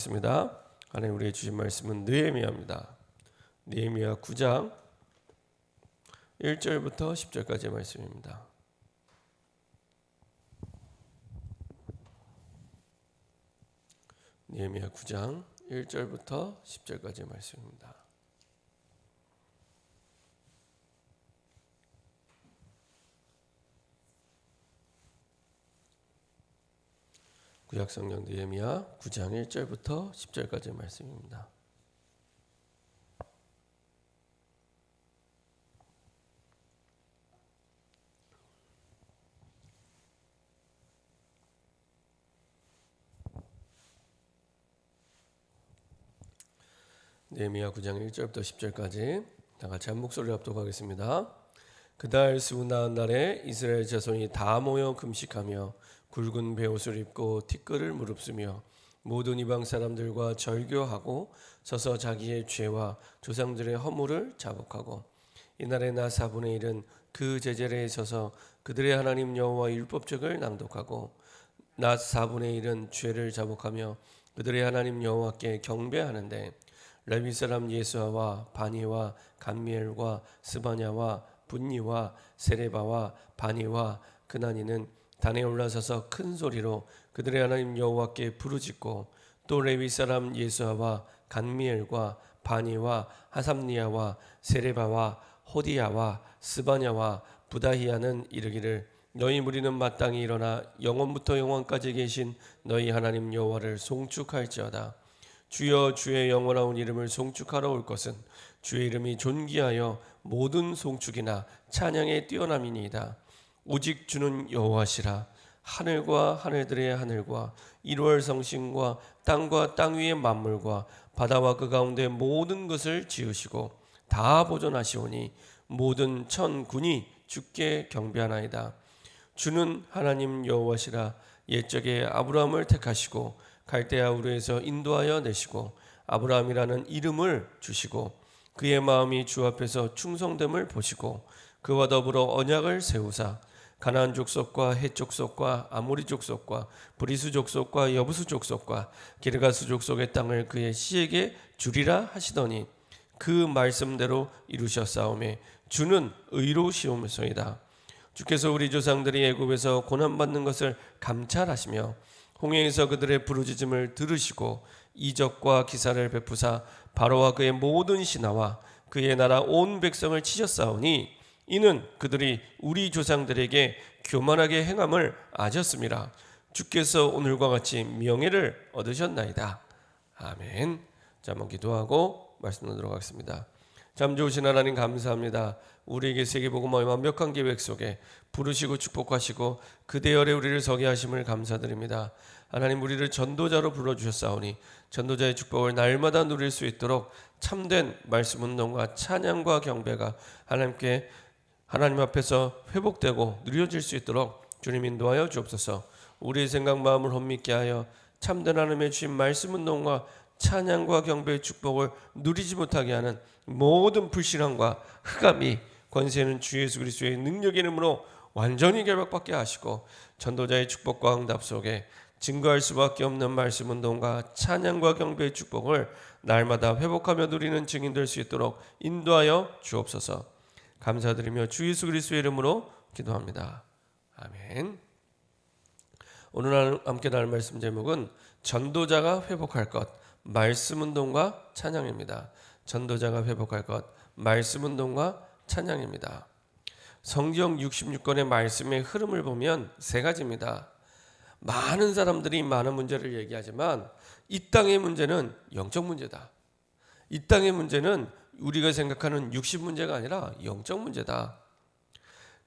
있습니다. 하나님 우리에게 주신 말씀은 느헤미야입니다. 느헤미야 9장 1절부터 10절까지의 말씀입니다. 느헤미야 9장 1절부터 10절까지의 말씀입니다. 구약성경 느헤미야 9장 1절부터 10절까지의 말씀입니다. 느헤미야 9장 1절부터 10절까지 다 같이 한 목소리로 합독하겠습니다. 그달 스무 나흔 날에 이스라엘 자손이 다 모여 금식하며 굵은 베옷을 입고 티끌을 무릅쓰며 모든 이방 사람들과 절교하고 서서 자기의 죄와 조상들의 허물을 자복하고 이날의 나 4분의 1은 그 제자리에 서서 그들의 하나님 여호와 율법책을 낭독하고 낮 4분의 1은 죄를 자복하며 그들의 하나님 여호와께 경배하는데 레위 사람 예수아와 바니와 감미엘과 스바냐와 분니와 세레바와 바니와 그나니는 단에 올라서서 큰 소리로 그들의 하나님 여호와께 부르짖고 또 레위 사람 예수아와 감미엘과 바니와 하삼니아와 세레바와 호디야와 스바냐와 부다히야는 이르기를 너희 무리는 마땅히 일어나 영원부터 영원까지 계신 너희 하나님 여호와를 송축할지어다. 주여 주의 영원하온 이름을 송축하러 올 것은 주의 이름이 존귀하여 모든 송축이나 찬양에 뛰어남이니이다. 오직 주는 여호와시라. 하늘과 하늘들의 하늘과 이루할 성신과 땅과 땅 위의 만물과 바다와 그 가운데 모든 것을 지으시고 다 보존하시오니 모든 천군이 주께 경배하나이다. 주는 하나님 여호와시라. 옛적에 아브라함을 택하시고 갈대아 우르에서 인도하여 내시고 아브라함이라는 이름을 주시고 그의 마음이 주 앞에서 충성됨을 보시고 그와 더불어 언약을 세우사 가나안 족속과 헷 족속과 아모리 족속과 브리스 족속과 여부수 족속과 기르가스 족속의 땅을 그의 씨에게 주리라 하시더니 그 말씀대로 이루셨사오매 주는 의로우시오소이다. 주께서 우리 조상들이 애굽에서 고난받는 것을 감찰하시며 홍해에서 그들의 부르짖음을 들으시고 이적과 기사를 베푸사 바로와 그의 모든 신하와 그의 나라 온 백성을 치셨사오니 이는 그들이 우리 조상들에게 교만하게 행함을 아셨습니다. 주께서 오늘과 같이 명예를 얻으셨나이다. 아멘. 자, 한번 기도하고 말씀 나누도록 하겠습니다. 참 좋으신 하나님 감사합니다. 우리에게 세계복음화의 완벽한 계획 속에 부르시고 축복하시고 그대 열에 우리를 서게 하심을 감사드립니다. 하나님 우리를 전도자로 불러주셨사오니 전도자의 축복을 날마다 누릴 수 있도록 참된 말씀 운동과 찬양과 경배가 하나님 앞에서 회복되고 누려질 수 있도록 주님 인도하여 주옵소서. 우리의 생각 마음을 혼미케 하여 참된 하나님의 주신 말씀 운동과 찬양과 경배의 축복을 누리지 못하게 하는 모든 불신앙과 흑암이 권세는 주 예수 그리스도의 능력 이름으로 완전히 결박받게 하시고 전도자의 축복과 응답 속에 증거할 수밖에 없는 말씀 운동과 찬양과 경배의 축복을 날마다 회복하며 누리는 증인 될 수 있도록 인도하여 주옵소서. 감사드리며 주 예수 그리스도의 이름으로 기도합니다. 아멘. 오늘 함께 나눌 말씀 제목은 전도자가 회복할 것, 말씀 운동과 찬양입니다. 전도자가 회복할 것, 말씀 운동과 찬양입니다. 성경 66권의 말씀의 흐름을 보면 세 가지입니다. 많은 사람들이 많은 문제를 얘기하지만 이 땅의 문제는 영적 문제다. 이 땅의 문제는 우리가 생각하는 육신 문제가 아니라 영적 문제다.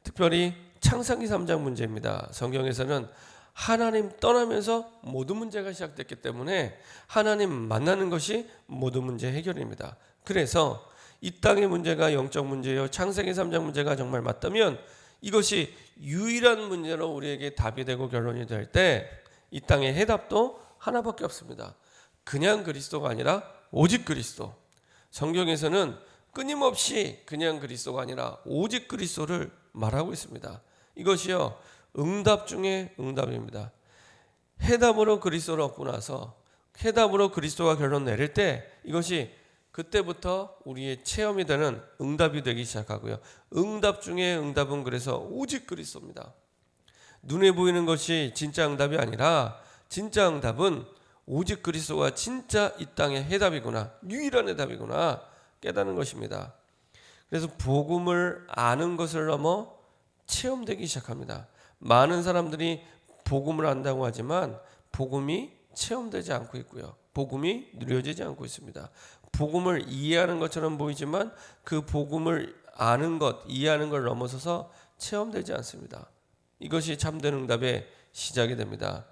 특별히 창세기 3장 문제입니다. 성경에서는 하나님 떠나면서 모든 문제가 시작됐기 때문에 하나님 만나는 것이 모든 문제 해결입니다. 그래서 이 땅의 문제가 영적 문제요, 창세기 3장 문제가 정말 맞다면 이것이 유일한 문제로 우리에게 답이 되고 결론이 될 때 이 땅의 해답도 하나밖에 없습니다. 그냥 그리스도가 아니라 오직 그리스도. 성경에서는 끊임없이 그냥 그리스도가 아니라 오직 그리스도를 말하고 있습니다. 이것이요 응답 중에 응답입니다. 해답으로 그리스도를 얻고 나서 회답으로 그리스도가 결론 내릴 때 이것이 그때부터 우리의 체험이 되는 응답이 되기 시작하고요. 응답 중에 응답은 그래서 오직 그리스도입니다. 눈에 보이는 것이 진짜 응답이 아니라 진짜 응답은 오직 그리스도가 진짜 이 땅의 해답이구나, 유일한 해답이구나 깨닫는 것입니다. 그래서 복음을 아는 것을 넘어 체험되기 시작합니다. 많은 사람들이 복음을 안다고 하지만 복음이 체험되지 않고 있고요. 복음이 누려지지 않고 있습니다. 복음을 이해하는 것처럼 보이지만 그 복음을 아는 것, 이해하는 걸 넘어서서 체험되지 않습니다. 이것이 참된 응답의 시작이 됩니다.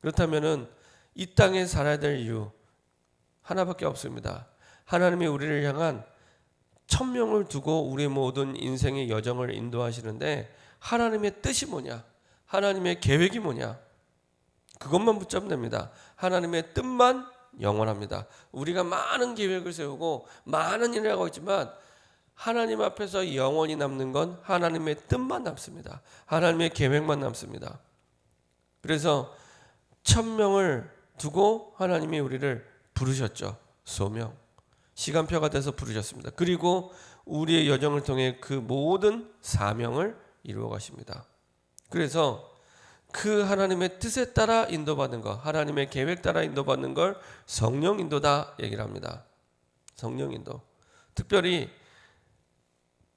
그렇다면은 이 땅에 살아야 될 이유 하나밖에 없습니다. 하나님이 우리를 향한 천명을 두고 우리의 모든 인생의 여정을 인도하시는데 하나님의 뜻이 뭐냐? 하나님의 계획이 뭐냐? 그것만 붙잡으면 됩니다. 하나님의 뜻만 영원합니다. 우리가 많은 계획을 세우고 많은 일을 하고 있지만 하나님 앞에서 영원히 남는 건 하나님의 뜻만 남습니다. 하나님의 계획만 남습니다. 그래서 천명을 두고 하나님이 우리를 부르셨죠. 소명, 시간표가 돼서 부르셨습니다. 그리고 우리의 여정을 통해 그 모든 사명을 이루어 가십니다. 그래서 그 하나님의 뜻에 따라 인도받는 것, 하나님의 계획 따라 인도받는 걸 성령 인도다 얘기를 합니다. 성령 인도. 특별히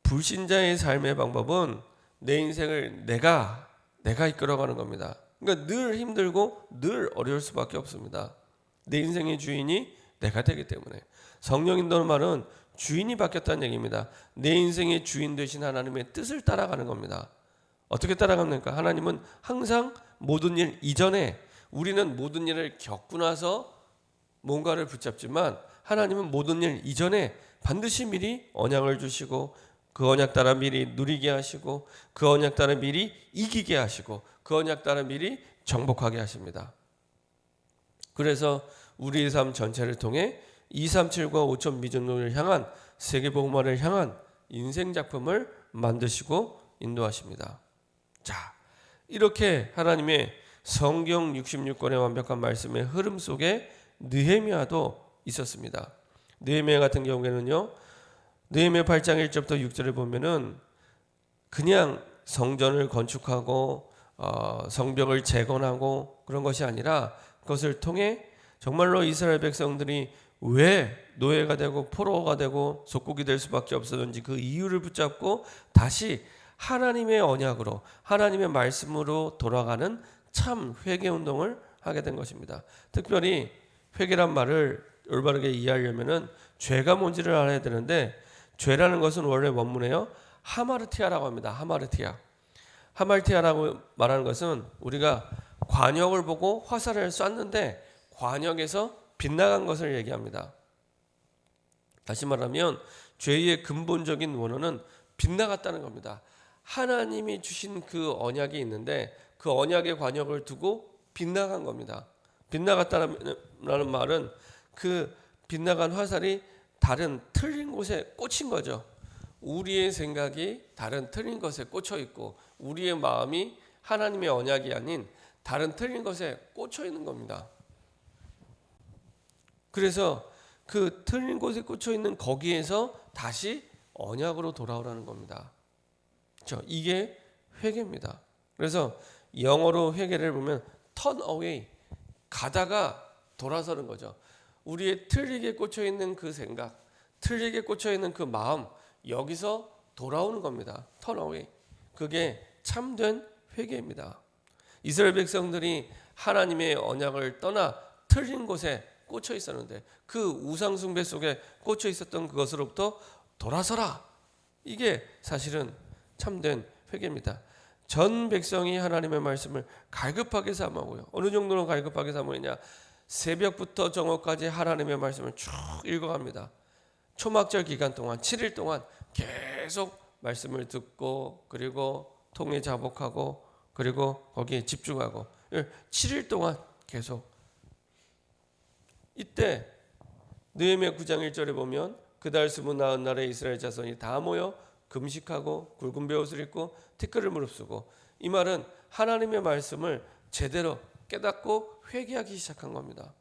불신자의 삶의 방법은 내 인생을 내가 이끌어가는 겁니다. 그러니까 늘 힘들고 늘 어려울 수밖에 없습니다. 내 인생의 주인이 내가 되기 때문에. 성령 인도는 말은 주인이 바뀌었다는 얘기입니다. 내 인생의 주인 되신 하나님의 뜻을 따라가는 겁니다. 어떻게 따라갑니까? 하나님은 항상 모든 일 이전에 우리는 모든 일을 겪고 나서 뭔가를 붙잡지만 하나님은 모든 일 이전에 반드시 미리 언약을 주시고 그 언약 따라 미리 누리게 하시고 그 언약 따라 미리 이기게 하시고 그 언약 따라 미리 정복하게 하십니다. 그래서 우리의 삶 전체를 통해 237과 5천 미전을 향한 세계복음화를 향한 인생 작품을 만드시고 인도하십니다. 자, 이렇게 하나님의 성경 66권의 완벽한 말씀의 흐름 속에 느헤미야도 있었습니다. 느헤미야 같은 경우에는요, 느헤미야 8장 1절부터 6절을 보면은 그냥 성전을 건축하고 성벽을 재건하고 그런 것이 아니라 그것을 통해 정말로 이스라엘 백성들이 왜 노예가 되고 포로가 되고 속국이 될 수밖에 없었는지 그 이유를 붙잡고 다시 하나님의 언약으로 하나님의 말씀으로 돌아가는 참 회개 운동을 하게 된 것입니다. 특별히 회개란 말을 올바르게 이해하려면은 죄가 뭔지를 알아야 되는데 죄라는 것은 원래 원문에요 하마르티아라고 합니다. 하마르티아라고 말하는 것은 우리가 관역을 보고 화살을 쐈는데 관역에서 빗나간 것을 얘기합니다. 다시 말하면 죄의 근본적인 원인은 빗나갔다는 겁니다. 하나님이 주신 그 언약이 있는데 그 언약의 관역을 두고 빗나간 겁니다. 빗나갔다는 말은 그 빗나간 화살이 다른 틀린 곳에 꽂힌 거죠. 우리의 생각이 다른 틀린 것에 꽂혀 있고 우리의 마음이 하나님의 언약이 아닌 다른 틀린 것에 꽂혀 있는 겁니다. 그래서 그 틀린 곳에 꽂혀 있는 거기에서 다시 언약으로 돌아오라는 겁니다. 그렇죠? 이게 회개입니다. 그래서 영어로 회개를 보면 turn away, 가다가 돌아서는 거죠. 우리의 틀리게 꽂혀 있는 그 생각, 틀리게 꽂혀 있는 그 마음, 여기서 돌아오는 겁니다. turn away. 그게 참된 회개입니다. 이스라엘 백성들이 하나님의 언약을 떠나 틀린 곳에 꽂혀 있었는데 그 우상 숭배 속에 꽂혀 있었던 그것으로부터 돌아서라. 이게 사실은 참된 회개입니다. 전 백성이 하나님의 말씀을 갈급하게 삼아오고요. 어느 정도로 갈급하게 삼으냐? 새벽부터 정오까지 하나님의 말씀을 쭉 읽어갑니다. 초막절 기간 동안 7일 동안 계속 말씀을 듣고 그리고 통해 자복하고 그리고 거기에 집중하고 7일 동안 계속. 이때 느헤미야 9장 1절에 보면 그달 스무 나흔 날에 이스라엘 자손이 다 모여 금식하고 굵은 베옷을 입고 티끌을 무릅쓰고, 이 말은 하나님의 말씀을 제대로 깨닫고 회개하기 시작한 겁니다.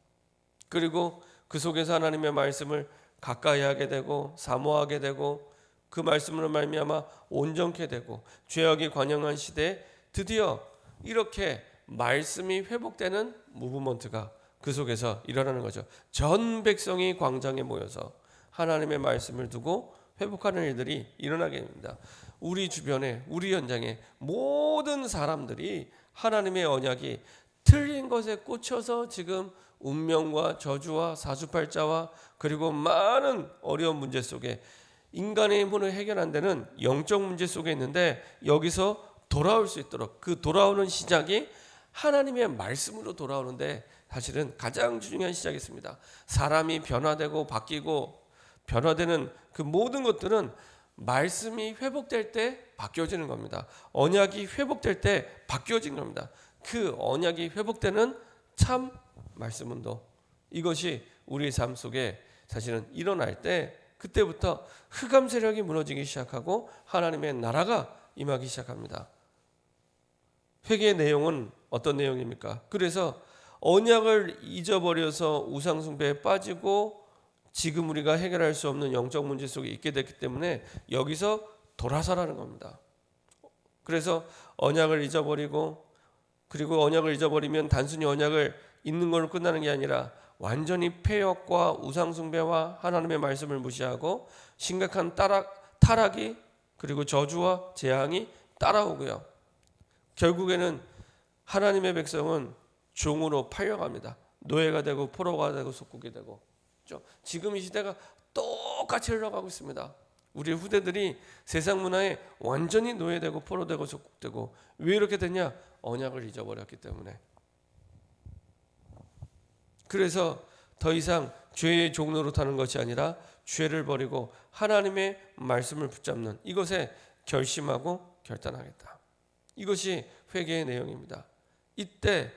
그리고 그 속에서 하나님의 말씀을 가까이 하게 되고 사모하게 되고 그 말씀으로 말미암아 온전케 되고 죄악이 관영한 시대에 드디어 이렇게 말씀이 회복되는 무브먼트가 그 속에서 일어나는 거죠. 전 백성이 광장에 모여서 하나님의 말씀을 두고 회복하는 일들이 일어나게 됩니다. 우리 주변에 우리 현장에 모든 사람들이 하나님의 언약이 틀린 것에 꽂혀서 지금 운명과 저주와 사주팔자와 그리고 많은 어려운 문제 속에 인간의 힘으로 해결 안 되는 영적 문제 속에 있는데 여기서 돌아올 수 있도록 그 돌아오는 시작이 하나님의 말씀으로 돌아오는데 사실은 가장 중요한 시작이었습니다. 사람이 변화되고 바뀌고 변화되는 그 모든 것들은 말씀이 회복될 때 바뀌어지는 겁니다. 언약이 회복될 때 바뀌어진 겁니다. 그 언약이 회복되는 참 말씀 운동, 이것이 우리의 삶 속에 사실은 일어날 때 그때부터 흑암 세력이 무너지기 시작하고 하나님의 나라가 임하기 시작합니다. 회개의 내용은 어떤 내용입니까? 그래서 언약을 잊어버려서 우상 숭배에 빠지고 지금 우리가 해결할 수 없는 영적 문제 속에 있게 됐기 때문에 여기서 돌아서라는 겁니다. 그래서 언약을 잊어버리고 그리고 언약을 잊어버리면 단순히 언약을 잊는 걸로 끝나는 게 아니라 완전히 폐역과 우상 숭배와 하나님의 말씀을 무시하고 심각한 타락이 그리고 저주와 재앙이 따라오고요. 결국에는 하나님의 백성은 종으로 팔려갑니다. 노예가 되고 포로가 되고 속국이 되고. 지금 이 시대가 똑같이 흘러가고 있습니다. 우리 후대들이 세상 문화에 완전히 노예되고 포로되고 속국되고. 왜 이렇게 됐냐? 언약을 잊어버렸기 때문에. 그래서 더 이상 죄의 종로로 타는 것이 아니라 죄를 버리고 하나님의 말씀을 붙잡는 이것에 결심하고 결단하겠다. 이것이 회개의 내용입니다. 이때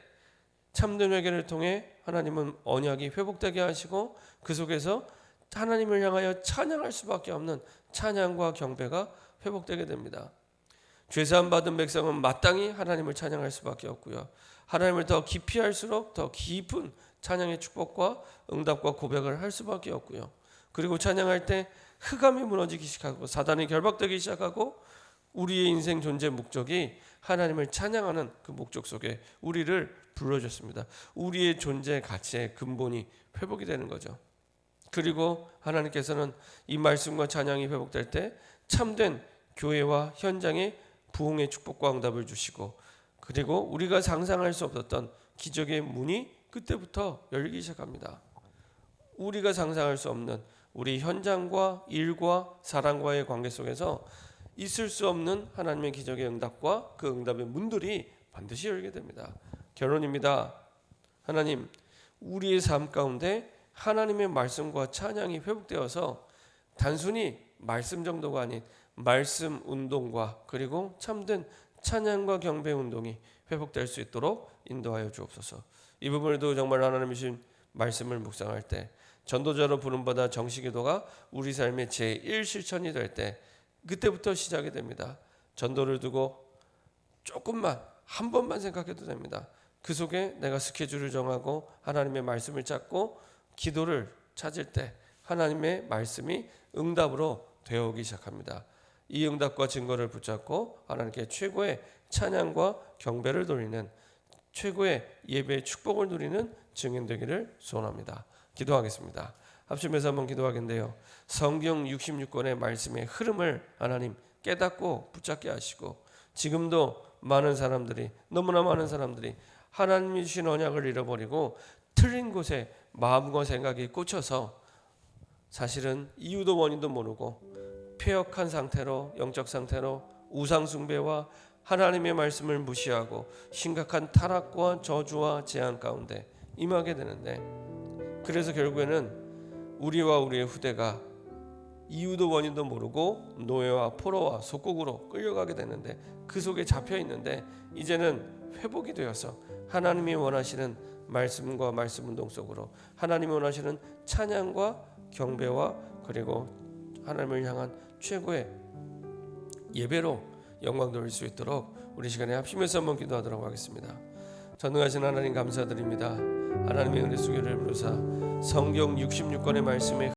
참된 회개를 통해 하나님은 언약이 회복되게 하시고 그 속에서 하나님을 향하여 찬양할 수밖에 없는 찬양과 경배가 회복되게 됩니다. 죄사함 받은 백성은 마땅히 하나님을 찬양할 수밖에 없고요. 하나님을 더 깊이 할수록 더 깊은 찬양의 축복과 응답과 고백을 할 수밖에 없고요. 그리고 찬양할 때 흑암이 무너지기 시작하고 사단이 결박되기 시작하고 우리의 인생 존재 목적이 하나님을 찬양하는 그 목적 속에 우리를 불러줬습니다. 우리의 존재 가치의 근본이 회복이 되는 거죠. 그리고 하나님께서는 이 말씀과 찬양이 회복될 때 참된 교회와 현장에 부흥의 축복과 응답을 주시고 그리고 우리가 상상할 수 없었던 기적의 문이 그때부터 열리기 시작합니다. 우리가 상상할 수 없는 우리 현장과 일과 사람과의 관계 속에서 있을 수 없는 하나님의 기적의 응답과 그 응답의 문들이 반드시 열게 됩니다. 결론입니다. 하나님, 우리의 삶 가운데 하나님의 말씀과 찬양이 회복되어서 단순히 말씀 정도가 아닌 말씀 운동과 그리고 참된 찬양과 경배 운동이 회복될 수 있도록 인도하여 주옵소서. 이 부분에도 정말 하나님의 주신 말씀을 묵상할 때 전도자로 부름받아 정식기도가 우리 삶의 제1실천이 될 때 그때부터 시작이 됩니다. 전도를 두고 조금만 한 번만 생각해도 됩니다. 그 속에 내가 스케줄을 정하고 하나님의 말씀을 찾고 기도를 찾을 때 하나님의 말씀이 응답으로 되어오기 시작합니다. 이 응답과 증거를 붙잡고 하나님께 최고의 찬양과 경배를 돌리는 최고의 예배의 축복을 누리는 증인 되기를 소원합니다. 기도하겠습니다. 합심해서 한번 기도하겠는데요. 성경 66권의 말씀의 흐름을 하나님 깨닫고 붙잡게 하시고 지금도 많은 사람들이 너무나 많은 사람들이 하나님이 주신 언약을 잃어버리고 틀린 곳에 마음과 생각이 꽂혀서 사실은 이유도 원인도 모르고 폐역한 상태로 영적 상태로 우상 숭배와 하나님의 말씀을 무시하고 심각한 타락과 저주와 재앙 가운데 임하게 되는데 그래서 결국에는 우리와 우리의 후대가 이유도 원인도 모르고 노예와 포로와 속국으로 끌려가게 되는데 그 속에 잡혀 있는데 이제는 회복이 되어서 하나님이 원하시는 말씀과 말씀 운동 속으로 하나님이 원하시는 찬양과 경배와 그리고 하나님을 향한 최고의 예배로 영광 돌릴 수 있도록 우리 시간에 합심해서 한번 기도하도록 하겠습니다. 전능하신 하나님 감사드립니다. 하나님의 은혜 수교를 부르사 성경 66권의 말씀에